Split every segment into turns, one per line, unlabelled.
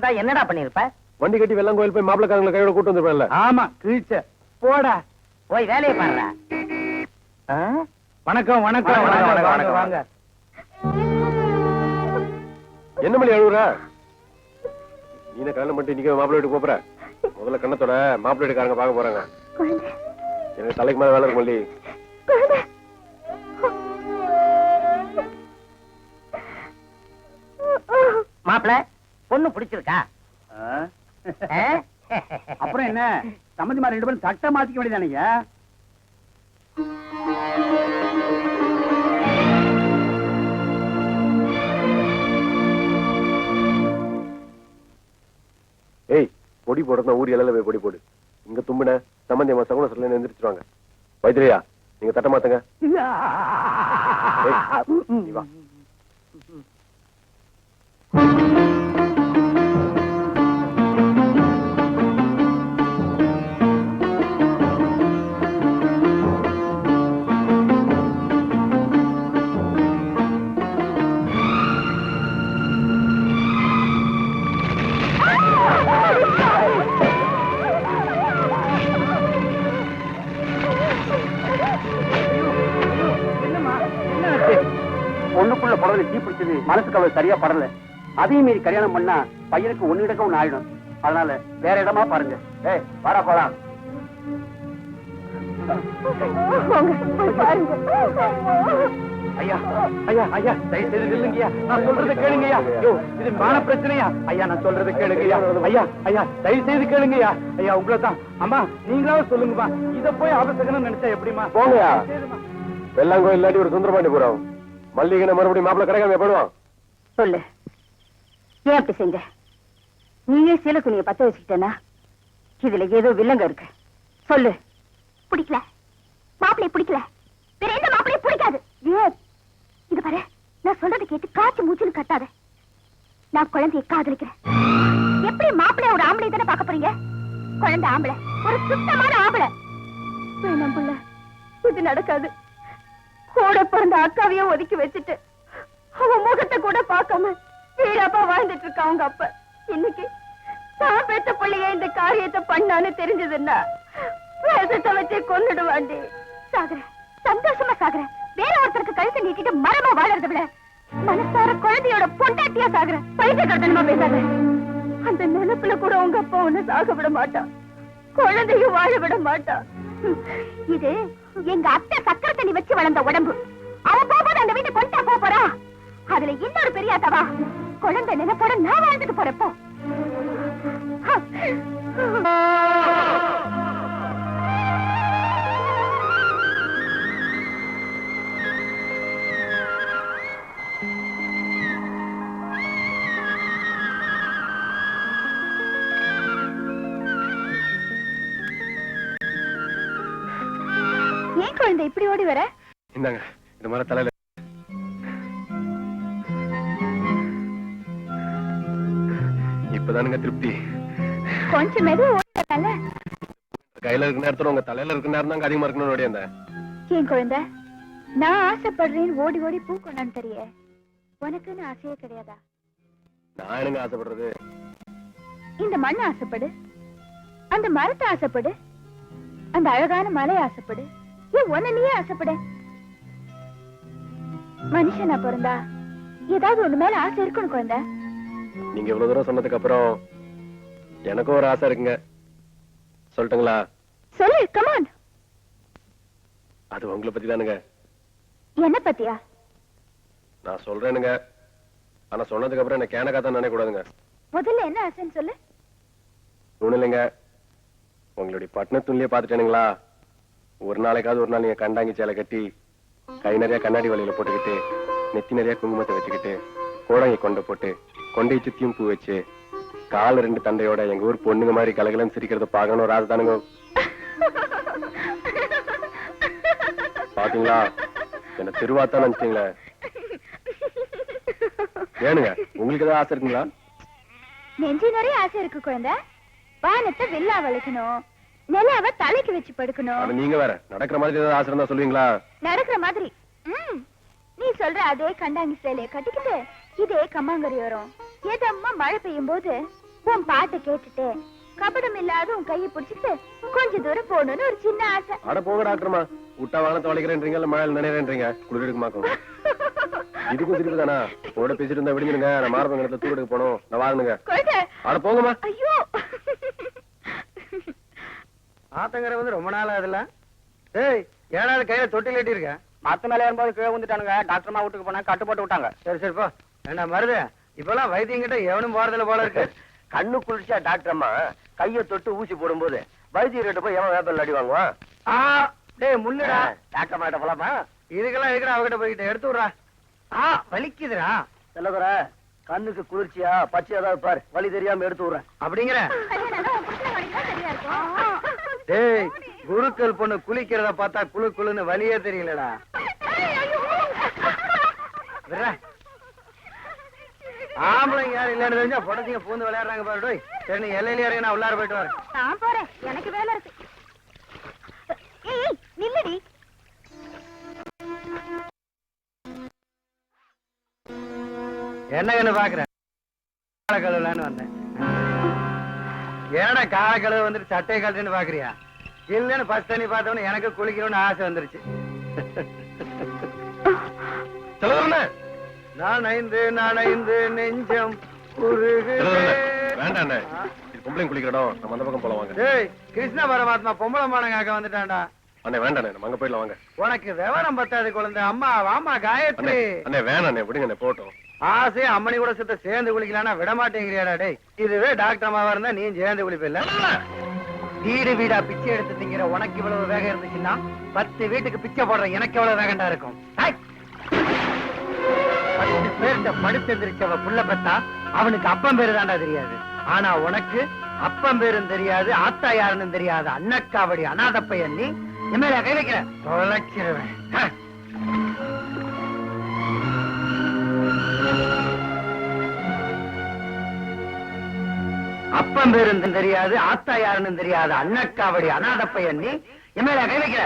இருந்தா என்னடா பண்ணிருப்ப?
வண்டி கட்டி வெள்ளங்கோயில் போய் மாப்பிளக்காரங்களை கையோட கூட்டு வந்துருப்பேன்ல.
ஆமா, கிழிச்ச. போடா, போய் வேலையை பாருடா. வணக்கம் வணக்கம் வணக்கம். வாங்க.
என்ன மணி அழுகுற? நீன கல்யாணம் பண்ணிட்டு நீங்க மாப்பிள்ளை வீட்டுக்கு போற. முதல்ல கண்ணத்தோட மாப்பிள்ளை வீட்டுக்காரங்க பார்க்க போறாங்க. எனக்கு தலைக்கு மேல வேலை இருக்கு மல்லி.
மாப்பிள்ளை, பொண்ணு பிடிச்சிருக்கா?
அப்புறம் என்ன, சம்மந்திமார் 2 பேரும் சட்டை மாத்திக்க வேண்டியதானீங்க?
ஏய், பொடி போடுறதா ஊர் இலையில போய் பொடி போடு. இங்க தும்பின சம்பந்தி அம்மா சகுன சொல்ல எந்திரிச்சிருவாங்க. வைத்திரியா, நீங்க தட்ட மாத்துங்க. நீ வா.
பொண்ணுக்குள்ள புடவை தீ பிடிச்சது மனசுக்கு அவள் சரியா படல. அதையும் மீறி கல்யாணம் பண்ணா பையனுக்கு ஒண்ணு இடக்க ஒண்ணு ஆயிடும். அதனால வேற இடமா பாருங்க.
ஏய், வாடா போலாம்.
ஐயா ஐயா ஐயா, தயவு செய்து நில்லுங்கய்யா, நான் சொல்றதை கேளுங்கய்யா. இது மான பிரச்சனையா? ஐயா, நான் சொல்றதை கேளுங்கய்யா. ஐயா ஐயா, தயவு செய்து கேளுங்கய்யா. ஐயா, உங்களை தான். அம்மா, நீங்களாவது சொல்லுங்கம்மா. இத போய் அவசகனம் நினைச்சா எப்படிமா?
போங்கயா. வெள்ளாங்கோயில் இல்லாட்டி ஒரு சுந்தரபாண்டி போறோம். மல்லிகை மறுபடியும் மாப்பிள்ள கிடைக்காம போயிடுவான்.
சொல்லு, ஏன் அப்படி செஞ்ச? நீயே சீல துணியை பத்த வச்சுக்கிட்டேனா? இதுல ஏதோ வில்லங்க இருக்கு. சொல்லு.
பிடிக்கல, மாப்பிள்ளை பிடிக்கல, வேற எந்த மாப்பிள்ளையும் பிடிக்காது. ஏன் இது பாரு, நான் சொல்றதை கேட்டு காய்ச்சி மூச்சுன்னு கட்டாத. நான் குழந்தையை காதலிக்கிறேன். எப்படி மாப்பிள்ளைய ஒரு ஆம்பளை தானே பார்க்க போறீங்க? குழந்தை ஆம்பளை, ஒரு சுத்தமான ஆம்பளை. வேணாம் புள்ள, இது நடக்காது. கூட பிறந்த அக்காவையே ஒதுக்கி வச்சுட்டு அவன் முகத்தை கூட பார்க்காம வீரப்பா வாழ்ந்துட்டு இருக்கா அவங்க அப்பா. இன்னைக்கு தான் பெத்த பிள்ளைய இந்த காரியத்தை பண்ணான்னு தெரிஞ்சதுன்னா வேஷத்தை வச்சே கொன்னுடுவாண்டி. சாகுறேன், சந்தோஷமா சாகுறேன். வேற ஒருத்தருக்கு கழுத்தை நீட்டிட்டு மரமா வாழறத விட மனசார குழந்தையோட பொண்டாட்டியா சாகுறேன். பைத்தியக்காரத்தனமா பேசாத. அந்த நினைப்புல கூட உங்க அப்பா ஒண்ணு சாக விட மாட்டான், குழந்தையும் வாழ விட மாட்டான். இது எங்க அத்தை சக்கரை தண்ணி வச்சு வளர்ந்த உடம்பு. அவ போகும்போது அந்த வீட்டை கொண்டா போறா. அதுல இன்னொரு பெரிய தவா, குழந்தை நினைப்போட நான் வாழ்ந்துட்டு போறப்போ. ஏன் குழந்தை இப்படி ஓடி வர?
இந்தாங்க, இந்த மாதிரி தலையில இப்பதானுங்க திருப்தி.
கொஞ்சம் மெதுவா ஓடினால
கையில இருக்க நேரத்துல உங்க தலையில இருக்க நேரம் தாங்க அதிகமா இருக்கணும்னு ஓடியாந்த.
ஏன் குழந்தை, நான் ஆசைப்படுறேன்னு ஓடி ஓடி பூ கொண்டான்னு தெரிய, உனக்குன்னு ஆசையே கிடையாதா?
நான் என்னங்க ஆசைப்படுறது?
இந்த மண்ணை ஆசைப்படு, அந்த மரத்தை ஆசைப்படு, அந்த அழகான மலை ஆசைப்படு. ஏன் உன்ன நீயே ஆசைப்படு. மனுஷனா பிறந்தா ஏதாவது ஒண்ணு மேல ஆசை இருக்கணும் குழந்தை.
நீங்க இவ்வளவு தூரம் சொன்னதுக்கு அப்புறம் எனக்கும் ஒரு ஆசை இருக்குங்க. சொல்லட்டுங்களா?
சொல்லு, கமான்.
அது உங்களை பத்தி தானுங்க.
என்ன பத்தியா?
நான் சொல்றேனுங்க, ஆனா சொன்னதுக்கு அப்புறம் என்ன கேனக்கா தான் நினைக்க கூடாதுங்க.
முதல்ல என்ன ஆசைன்னு சொல்லு.
ஒண்ணு இல்லைங்க, உங்களுடைய பட்டணத்துலயே பாத்துட்டேனுங்களா, ஒரு நாளைக்காவது ஒரு நாள் நீங்க கண்டாங்கி சேலை கட்டி, கை நிறைய கண்ணாடி வலையில போட்டுக்கிட்டு, நெத்தி நிறைய குங்குமத்தை வச்சுக்கிட்டு, கோடங்கை கொண்டை போட்டு, கொண்டை சுத்தியும் பூ வச்சு, கால 2 தண்டையோட எங்க ஊர் பொண்ணுங்க மாதிரி கலகலன்னு சிரிக்கிறத பாக்கணும் ஒரு ஆசை தானுங்க. பாத்தீங்களா, என்ன திருவாத்தான் நினைச்சீங்களே. ஏனுங்க, உங்களுக்கு ஏதாவது ஆசை இருக்குங்களா?
நெஞ்சு நிறைய ஆசை இருக்கு குழந்தை. வானத்தை வில்லா வளைக்கணும், நிலாவை தலைக்கு வச்சு படுக்கணும்.
நீங்க வேற நடக்கிற மாதிரி ஏதாவது ஆசை இருந்தா சொல்லுவீங்களா?
நடக்கிற மாதிரி. நீ சொல்ற அதே கண்டாங்கி சேலைய கட்டிக்கிட்டு இதே கம்மாங்கரி வரும். ஏதம்மா மழை பெய்யும் போது உன் பாட்டை கேட்டுட்டு கபடம் இல்லாத உன் கையை பிடிச்சிட்டு கொஞ்ச தூரம் போகணும்னு ஒரு சின்ன ஆசை.
அட போக டாக்டர்மா, விட்டா வானத்தை வளைக்கிறேன்றீங்க இல்ல மழையில் நினைறேன்றீங்க, குளிர் எடுக்குமாக்கும். இதுக்கும் திருப்பி தானா? உங்களோட பேசிட்டு இருந்தா விடுங்க, நான் மாரப்பன் இடத்துல தூர் எடுக்க போனோம், நான் வாருங்க. அட போங்கம்மா.
ஐயோ
ஆத்தங்கரை வந்து ரொம்ப நாள் ஆகுதுல்ல? ஏய், ஏழாவது கையில தொட்டில் கட்டி இருக்க.
மத்த மேல ஏறும்போது கீழே வந்துட்டானுங்க. டாக்டர்மா வீட்டுக்கு போனா கட்டு போட்டு விட்டாங்க.
சரி சரி போ. என்ன மருது, இப்பெல்லாம் வைத்தியங்கிட்ட எவனும் போறதில்ல போல இருக்கு.
கண்ணு குளிர்ச்சியா டாக்டர்மா கைய தொட்டு ஊசி போடும்போது வைத்தியர்கிட்ட போய் எவன் வேப்பல் அடி வாங்குவான்?
டேய் முள்ளுடா.
டாக்டர்மா கிட்ட போலாமா?
இதுக்கெல்லாம் இருக்கிற அவகிட்ட போய்கிட்ட எடுத்து விடுறா. வலிக்குதுடா.
செல்லதுற கண்ணுக்கு குளிர்ச்சியா பச்சை ஏதாவது பாரு, வலி தெரியாம எடுத்து விடுறேன்.
அப்படிங்கிற
கல்யாணம் உன் புருஷனை கவனிச்சா சரியா இருக்கும்.
டேய், குருக்கள் பொண்ணு குளிக்கிறத பார்த்தா குளு குளுன்னு வலியே தெரியலடா. விட்றா. ஆம்பளைங்க யாரும் இல்லன்னு தெரிஞ்சா பொடச்சிங்க பூந்து விளையாடுறாங்க பாரு. டோய், சரி நீ எல்லையில இறங்கி நான் உள்ளார போயிட்டு வரேன்.
நான் போறேன், எனக்கு வேலை இருக்கு. ஏய் நில்லுடி.
என்ன பாக்குறேன்? கால கழுவலான்னு வந்தேன். ஏடா கால கழுவு வந்துட்டு சட்டையை கழுத்துன்னு பாக்குறியா? இல்லன்னு பஸ் தண்ணி பார்த்தவொன்னு எனக்கு குளிக்கணும்னு ஆசை வந்துருச்சு. நான் ஐந்து நெஞ்சம்
வேண்டாம், பொம்பளைங்க குளிக்கிறோம், நம்ம அந்த பக்கம் போலாம் வாங்க.
டேய், கிருஷ்ண பரமாத்மா பொம்பளை மானங்காக்க வந்துட்டான்டா.
அண்ணே வேண்டாண்ணே, நம்ம அங்க போயிடலாம் வாங்க.
உனக்கு விவரம் பத்தாது குழந்தை. அம்மா வாமா காயத்ரி.
அண்ணே வேணாண்ணே, விடுங்க போட்டோம்.
ஆசையா அம்மனி கூட சுத்த சேர்ந்து குளிக்கலாம்னா விட மாட்டேங்கிறியாடா? டேய், இதுவே டாக்டர் அம்மாவா இருந்தா நீ சேர்ந்து குளிப்பில்ல. வீடு வீடா பிச்சை எடுத்து திங்கிற உனக்கு இவ்வளவு வேகம் இருந்துச்சுன்னா 10 வீட்டுக்கு பிச்சை போடுற எனக்கு எவ்வளவு வேகண்டா இருக்கும்? 10 பேர்கிட்ட படுத்து எந்திரிச்சவ புள்ள பெத்தா அவனுக்கு அப்பம் பேரு தாண்டா தெரியாது. ஆனா உனக்கு அப்பம் பேரும் தெரியாது, ஆத்தா யாருன்னு தெரியாது. அன்னக்காவடி அநாத பையன் நீ. எம்எல்ஏ கை வைக்கிற தொலைச்சிருவேன். அப்பம் பேரும் தெரியாது, ஆத்தா யாருன்னு தெரியாது. அன்னக்காவடி அநாத பையன் நீ. எம்எல்ஏ கை வைக்கிற.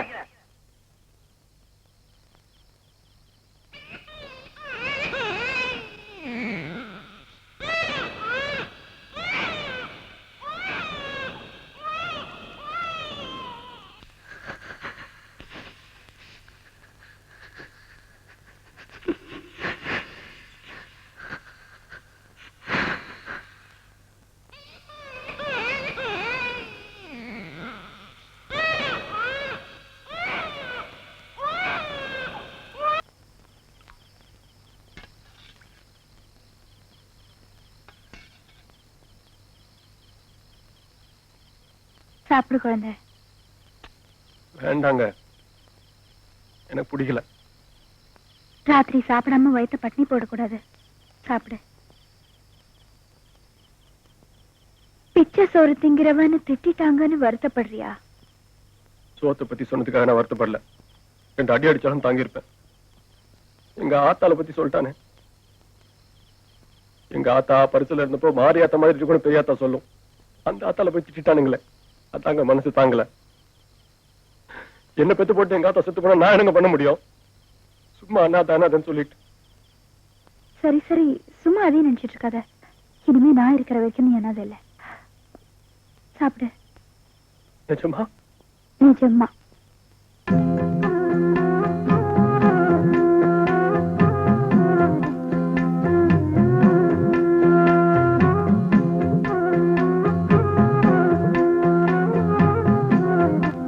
சாப்பிடு குழந்தை.
வேண்டாங்க, எனக்கு பிடிக்கல.
ராத்திரி சாப்பிடாம வயிற்ற பட்னி போடக்கூடாது. சாப்பிடு. பிச்சை சோறு திங்கிறவன்னு திட்டாங்கன்னு வருத்தப்படுறியா?
சோத்தை பத்தி சொன்னதுக்காக நான் வருத்தப்படல. 2 அடி அடிச்சாலும் தாங்கியிருப்பேன். எங்க ஆத்தால பத்தி சொல்லிட்டானே. எங்க ஆத்தா பரிசுல இருந்தப்போ மாரியாத்த மாதிரி கூட பெரியாத்தா சொல்லும். அந்த ஆத்தால போய் திட்டானுங்களே, அதாங்க மனசு தாங்கல. என்ன பெத்து போட்டு எங்க ஆத்தா செத்து போனா நான் என்னங்க பண்ண முடியும்? சும்மா அண்ணாதானு சொல்லிட்டு.
சரி சரி, சும்மா அதையும் நினைச்சிட்டு இருக்காத. இனிமே நான் இருக்கிற வரைக்கும் நீ என்னது இல்ல. சாப்பிடு.
நிஜமா?
நிஜமா.